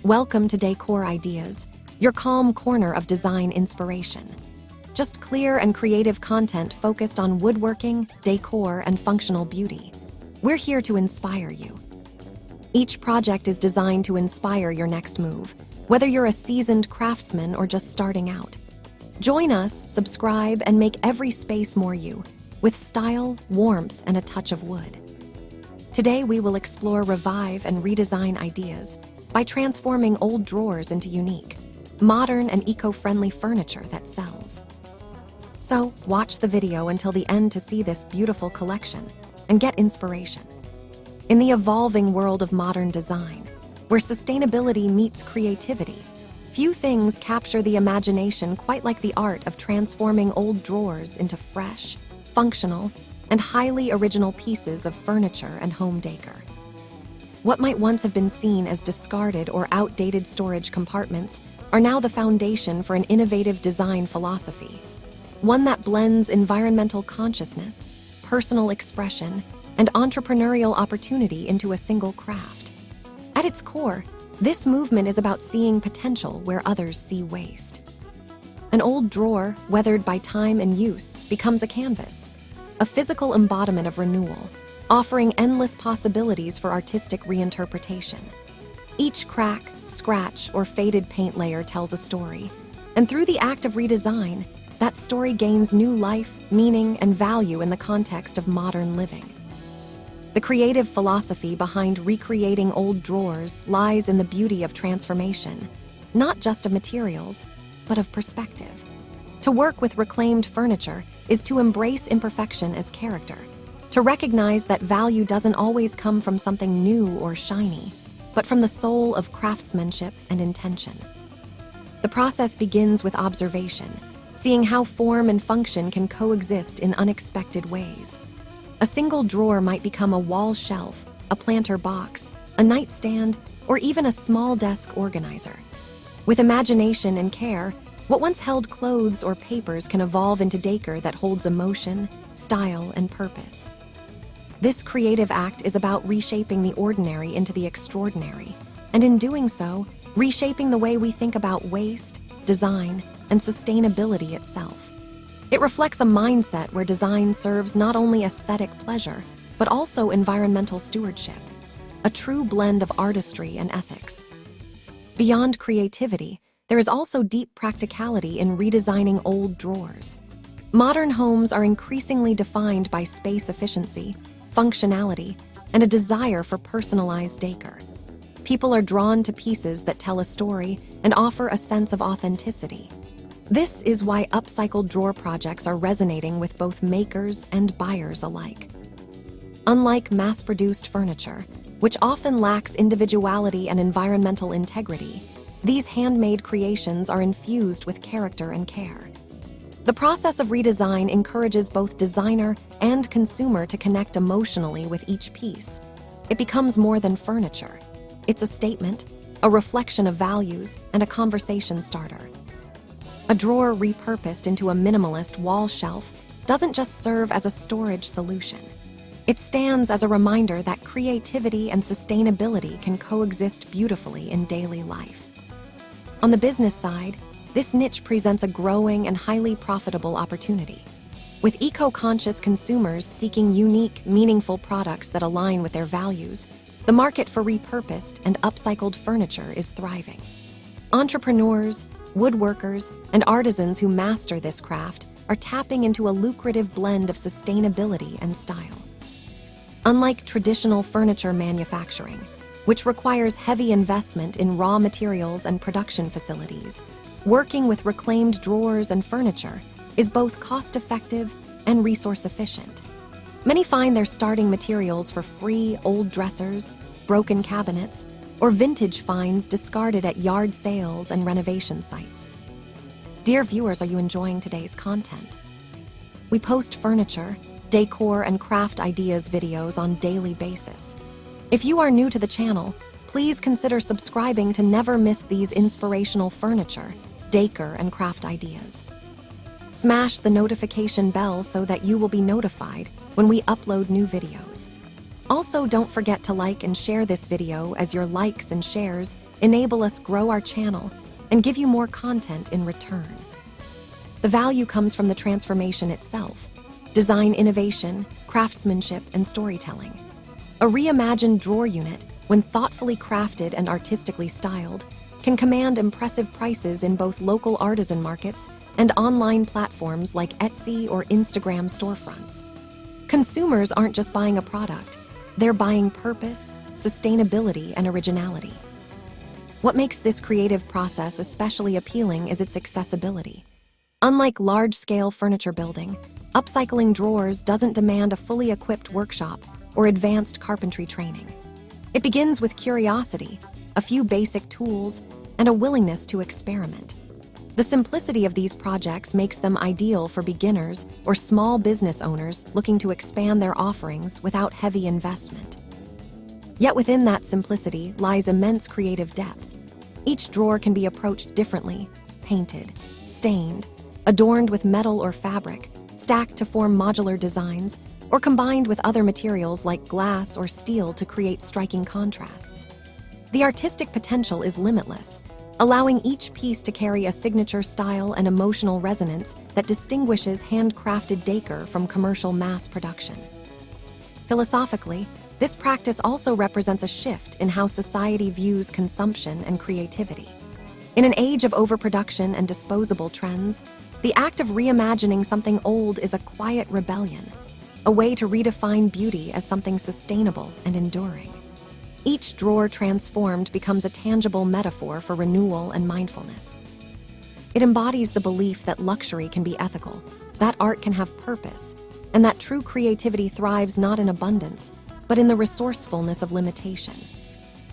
Welcome to Decor Ideas, your calm corner of design inspiration. Just clear and creative content focused on woodworking, decor, and functional beauty. We're here to inspire you. Each project is designed to inspire your next move, whether you're a seasoned craftsman or just starting out. Join us, subscribe, and make every space more you, with style, warmth, and a touch of wood. Today we will explore, revive, and redesign ideas by transforming old drawers into unique, modern, and eco-friendly furniture that sells. So, watch the video until the end to see this beautiful collection and get inspiration. In the evolving world of modern design, where sustainability meets creativity, few things capture the imagination quite like the art of transforming old drawers into fresh, functional, and highly original pieces of furniture and home decor. What might once have been seen as discarded or outdated storage compartments are now the foundation for an innovative design philosophy, one that blends environmental consciousness, personal expression, and entrepreneurial opportunity into a single craft. At its core, this movement is about seeing potential where others see waste. An old drawer, weathered by time and use, becomes a canvas, a physical embodiment of renewal, offering endless possibilities for artistic reinterpretation. Each crack, scratch, or faded paint layer tells a story, and through the act of redesign, that story gains new life, meaning, and value in the context of modern living. The creative philosophy behind recreating old drawers lies in the beauty of transformation, not just of materials, but of perspective. To work with reclaimed furniture is to embrace imperfection as character, to recognize that value doesn't always come from something new or shiny, but from the soul of craftsmanship and intention. The process begins with observation, seeing how form and function can coexist in unexpected ways. A single drawer might become a wall shelf, a planter box, a nightstand, or even a small desk organizer. With imagination and care, what once held clothes or papers can evolve into decor that holds emotion, style, and purpose. This creative act is about reshaping the ordinary into the extraordinary, and in doing so, reshaping the way we think about waste, design, and sustainability itself. It reflects a mindset where design serves not only aesthetic pleasure, but also environmental stewardship, a true blend of artistry and ethics. Beyond creativity, there is also deep practicality in redesigning old drawers. Modern homes are increasingly defined by space efficiency, functionality, and a desire for personalized decor. People are drawn to pieces that tell a story and offer a sense of authenticity. This is why upcycled drawer projects are resonating with both makers and buyers alike. Unlike mass-produced furniture, which often lacks individuality and environmental integrity, these handmade creations are infused with character and care. The process of redesign encourages both designer and consumer to connect emotionally with each piece. It becomes more than furniture. It's a statement, a reflection of values, and a conversation starter. A drawer repurposed into a minimalist wall shelf doesn't just serve as a storage solution. It stands as a reminder that creativity and sustainability can coexist beautifully in daily life. On the business side, this niche presents a growing and highly profitable opportunity. With eco-conscious consumers seeking unique, meaningful products that align with their values, the market for repurposed and upcycled furniture is thriving. Entrepreneurs, woodworkers, and artisans who master this craft are tapping into a lucrative blend of sustainability and style. Unlike traditional furniture manufacturing, which requires heavy investment in raw materials and production facilities, working with reclaimed drawers and furniture is both cost-effective and resource-efficient. Many find their starting materials for free old dressers, broken cabinets, or vintage finds discarded at yard sales and renovation sites. Dear viewers, are you enjoying today's content? We post furniture, decor, and craft ideas videos on a daily basis. If you are new to the channel, please consider subscribing to never miss these inspirational furniture, decor, and craft ideas. Smash the notification bell so that you will be notified when we upload new videos. Also, don't forget to like and share this video, as your likes and shares enable us grow our channel, and give you more content in return. The value comes from the transformation itself: design innovation, craftsmanship, and storytelling. A reimagined drawer unit, when thoughtfully crafted and artistically styled, can command impressive prices in both local artisan markets and online platforms like Etsy or Instagram storefronts. Consumers aren't just buying a product, they're buying purpose, sustainability, and originality. What makes this creative process especially appealing is its accessibility. Unlike large-scale furniture building, upcycling drawers doesn't demand a fully equipped workshop or advanced carpentry training. It begins with curiosity, a few basic tools, and a willingness to experiment. The simplicity of these projects makes them ideal for beginners or small business owners looking to expand their offerings without heavy investment. Yet within that simplicity lies immense creative depth. Each drawer can be approached differently: painted, stained, adorned with metal or fabric, stacked to form modular designs, or combined with other materials like glass or steel to create striking contrasts. The artistic potential is limitless, allowing each piece to carry a signature style and emotional resonance that distinguishes handcrafted decor from commercial mass production. Philosophically, this practice also represents a shift in how society views consumption and creativity. In an age of overproduction and disposable trends, the act of reimagining something old is a quiet rebellion, a way to redefine beauty as something sustainable and enduring. Each drawer transformed becomes a tangible metaphor for renewal and mindfulness. It embodies the belief that luxury can be ethical, that art can have purpose, and that true creativity thrives not in abundance, but in the resourcefulness of limitation.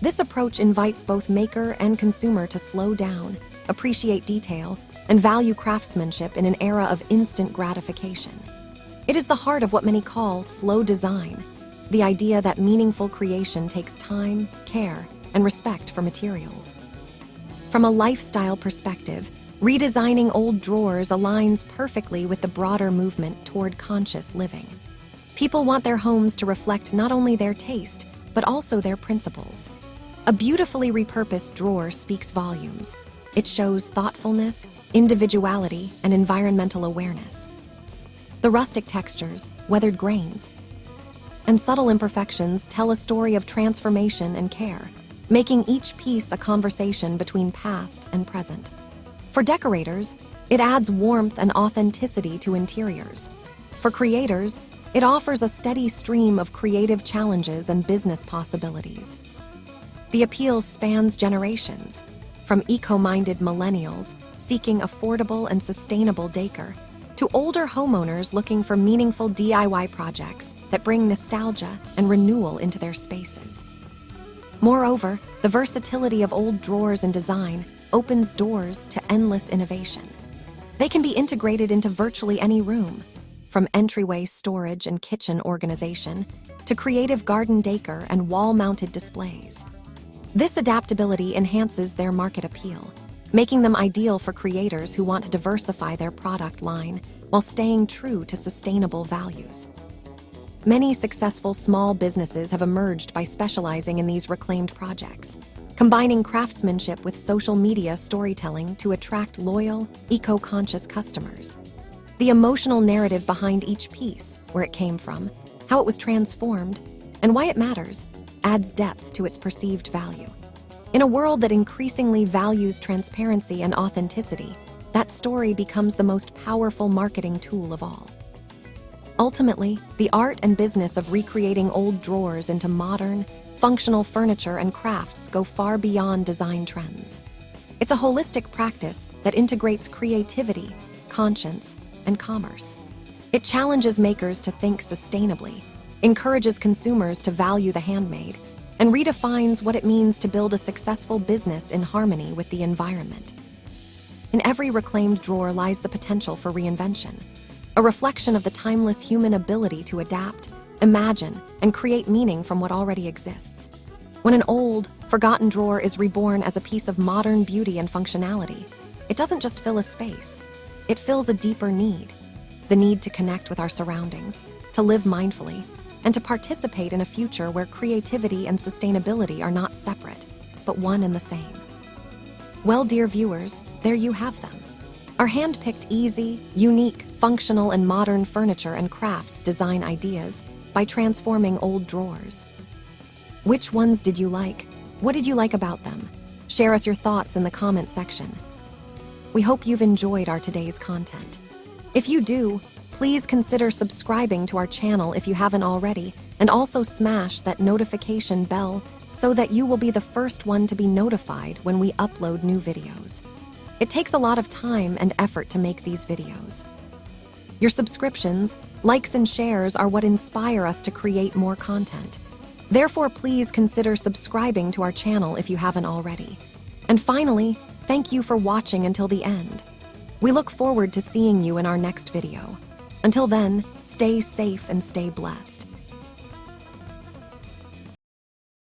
This approach invites both maker and consumer to slow down, appreciate detail, and value craftsmanship in an era of instant gratification. It is the heart of what many call slow design, the idea that meaningful creation takes time, care, and respect for materials. From a lifestyle perspective, redesigning old drawers aligns perfectly with the broader movement toward conscious living. People want their homes to reflect not only their taste, but also their principles. A beautifully repurposed drawer speaks volumes. It shows thoughtfulness, individuality, and environmental awareness. The rustic textures, weathered grains, and subtle imperfections tell a story of transformation and care, making each piece a conversation between past and present. For decorators, it adds warmth and authenticity to interiors. For creators, it offers a steady stream of creative challenges and business possibilities. The appeal spans generations, from eco-minded millennials seeking affordable and sustainable decor, to older homeowners looking for meaningful DIY projects that bring nostalgia and renewal into their spaces. Moreover, the versatility of old drawers and design opens doors to endless innovation. They can be integrated into virtually any room, from entryway storage and kitchen organization to creative garden decor and wall-mounted displays. This adaptability enhances their market appeal, making them ideal for creators who want to diversify their product line while staying true to sustainable values. Many successful small businesses have emerged by specializing in these reclaimed projects, combining craftsmanship with social media storytelling to attract loyal, eco-conscious customers. The emotional narrative behind each piece, where it came from, how it was transformed, and why it matters, adds depth to its perceived value. In a world that increasingly values transparency and authenticity, that story becomes the most powerful marketing tool of all. Ultimately, the art and business of recreating old drawers into modern, functional furniture and crafts go far beyond design trends. It's a holistic practice that integrates creativity, conscience, and commerce. It challenges makers to think sustainably, encourages consumers to value the handmade, and redefines what it means to build a successful business in harmony with the environment. In every reclaimed drawer lies the potential for reinvention, a reflection of the timeless human ability to adapt, imagine, and create meaning from what already exists. When an old, forgotten drawer is reborn as a piece of modern beauty and functionality, it doesn't just fill a space, it fills a deeper need, the need to connect with our surroundings, to live mindfully, and to participate in a future where creativity and sustainability are not separate, but one and the same. Well, dear viewers, there you have them. Our hand-picked easy, unique, functional, and modern furniture and crafts design ideas by transforming old drawers. Which ones did you like? What did you like about them? Share us your thoughts in the comment section. We hope you've enjoyed our today's content. If you do, please consider subscribing to our channel if you haven't already, and also smash that notification bell so that you will be the first one to be notified when we upload new videos. It takes a lot of time and effort to make these videos. Your subscriptions, likes, and shares are what inspire us to create more content. Therefore, please consider subscribing to our channel if you haven't already. And finally, thank you for watching until the end. We look forward to seeing you in our next video. Until then, stay safe and stay blessed.